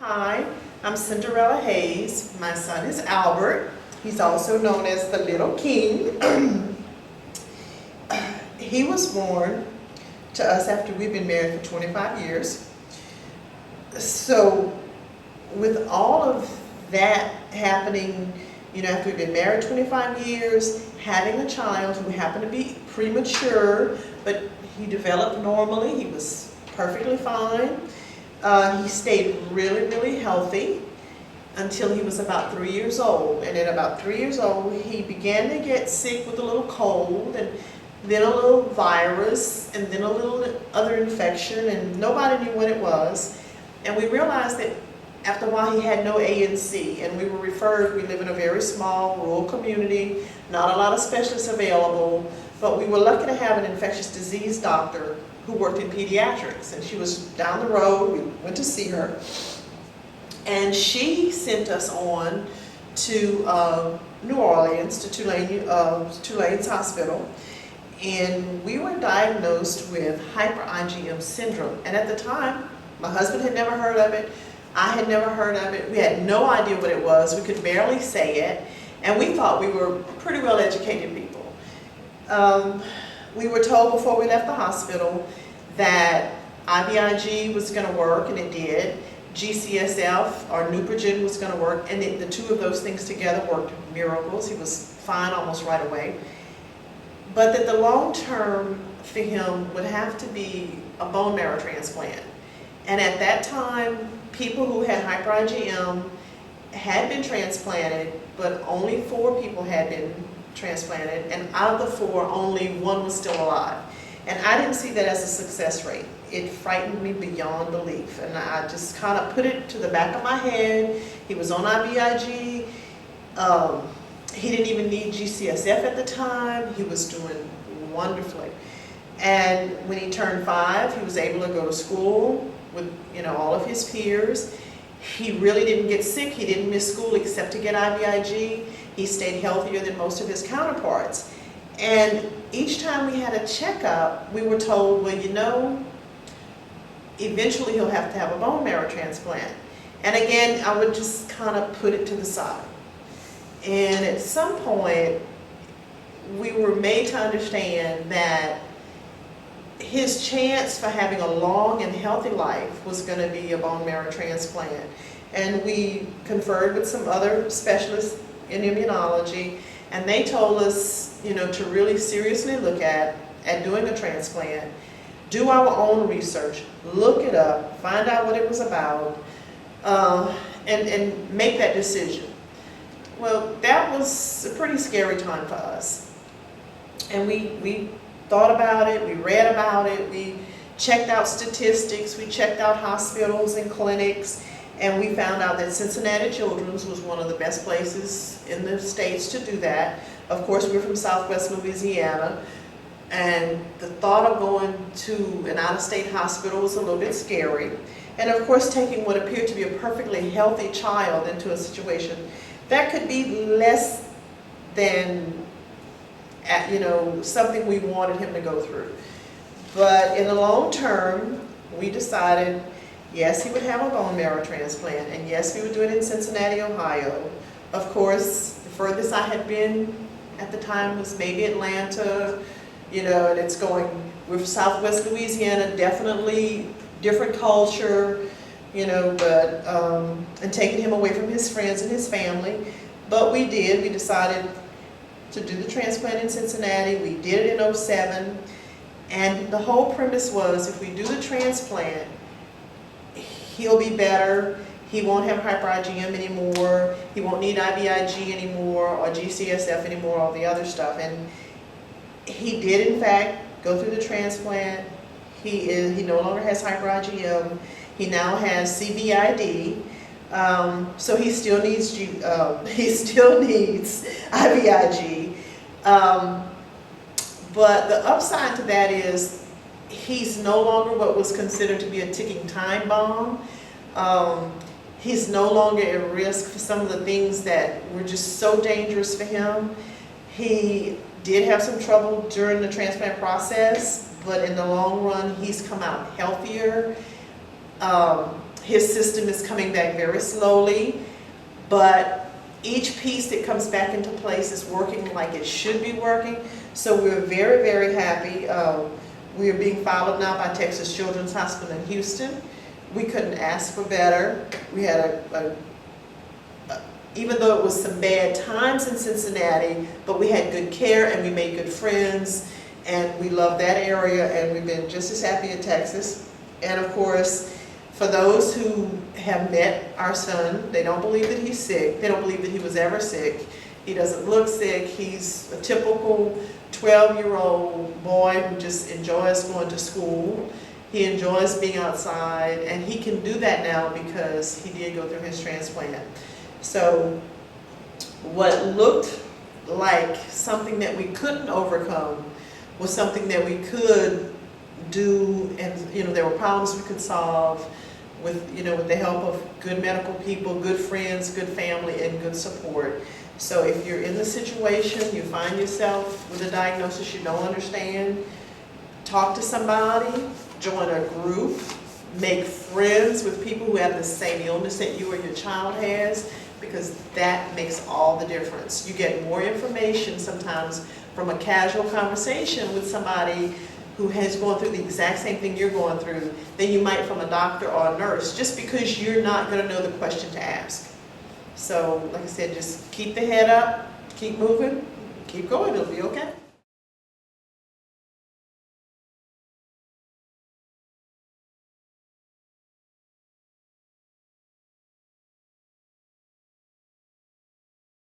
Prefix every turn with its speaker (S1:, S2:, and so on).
S1: Hi, I'm Cinderella Hayes. My son is Albert. He's also known as the Little King. He was born to us after we've been married for 25 years. So with all of that happening, after we've been married 25 years, having a child who happened to be premature, but he developed normally, he was perfectly fine. He stayed really, really healthy until he was about 3 years old. And at about 3 years old, he began to get sick with a little cold, and then a little virus, and then a little other infection, and nobody knew what it was. And we realized that after a while he had no ANC, and we were referred. We live in a very small rural community, not a lot of specialists available, but we were lucky to have an infectious disease doctor who worked in pediatrics, and she was down the road. We went to see her, and she sent us on to New Orleans, to Tulane's Hospital, and we were diagnosed with hyper-IgM syndrome. And at the time, my husband had never heard of it, I had never heard of it, we had no idea what it was, we could barely say it, and we thought we were pretty well educated people. We were told before we left the hospital that IVIG was going to work, and it did. GCSF, or Neupogen, was going to work, and the two of those things together worked miracles. He was fine almost right away. But that the long term for him would have to be a bone marrow transplant. And at that time, people who had hyper-IgM had been transplanted, but only 4 people had been transplanted, and out of the 4, only 1 was still alive. And I didn't see that as a success rate. It frightened me beyond belief, and I just kind of put it to the back of my head. He was on IVIG. He didn't even need GCSF at the time. He was doing wonderfully. And when he turned 5, he was able to go to school with all of his peers. He really didn't get sick. He didn't miss school except to get IVIG. He stayed healthier than most of his counterparts. And each time we had a checkup, we were told, well, eventually he'll have to have a bone marrow transplant. And again, I would just kind of put it to the side. And at some point, we were made to understand that his chance for having a long and healthy life was going to be a bone marrow transplant. And we conferred with some other specialists in immunology, and they told us, to really seriously look at doing a transplant, do our own research, look it up, find out what it was about, and make that decision. Well, that was a pretty scary time for us. And we thought about it, we read about it, we checked out statistics, we checked out hospitals and clinics, and we found out that Cincinnati Children's was one of the best places in the States to do that. Of course, we're from Southwest Louisiana, and the thought of going to an out-of-state hospital was a little bit scary. And of course, taking what appeared to be a perfectly healthy child into a situation that could be less than something we wanted him to go through. But in the long term, we decided, yes, he would have a bone marrow transplant, and yes, we would do it in Cincinnati, Ohio. Of course, the furthest I had been at the time was maybe Atlanta, and it's going with Southwest Louisiana, definitely different culture, but, and taking him away from his friends and his family. But we decided to do the transplant in Cincinnati. We did it in 07, and the whole premise was, if we do the transplant, he'll be better, he won't have hyper-IgM anymore, he won't need IVIG anymore, or GCSF anymore, all the other stuff. And he did, in fact, go through the transplant. He no longer has hyper-IgM. He now has CVID. So he still needs IVIG. But the upside to that is he's no longer what was considered to be a ticking time bomb. He's no longer at risk for some of the things that were just so dangerous for him. He did have some trouble during the transplant process, but in the long run, he's come out healthier. His system is coming back very slowly, but each piece that comes back into place is working like it should be working. So we're very, very happy. We are being followed now by Texas Children's Hospital in Houston. We couldn't ask for better. We had even though it was some bad times in Cincinnati, but we had good care and we made good friends, and we love that area, and we've been just as happy in Texas. And of course, for those who have met our son, they don't believe that he's sick. They don't believe that he was ever sick. He doesn't look sick. He's a typical 12-year-old boy who just enjoys going to school. He enjoys being outside, and he can do that now because he did go through his transplant. So what looked like something that we couldn't overcome was something that we could do, and there were problems we could solve with with the help of good medical people, good friends, good family, and good support. So if you're in the situation, you find yourself with a diagnosis you don't understand, talk to somebody, join a group, make friends with people who have the same illness that you or your child has, because that makes all the difference. You get more information sometimes from a casual conversation with somebody who has gone through the exact same thing you're going through than you might from a doctor or a nurse, just because you're not going to know the question to ask. So, like I said, just keep the head up, keep moving, keep going, it'll be okay.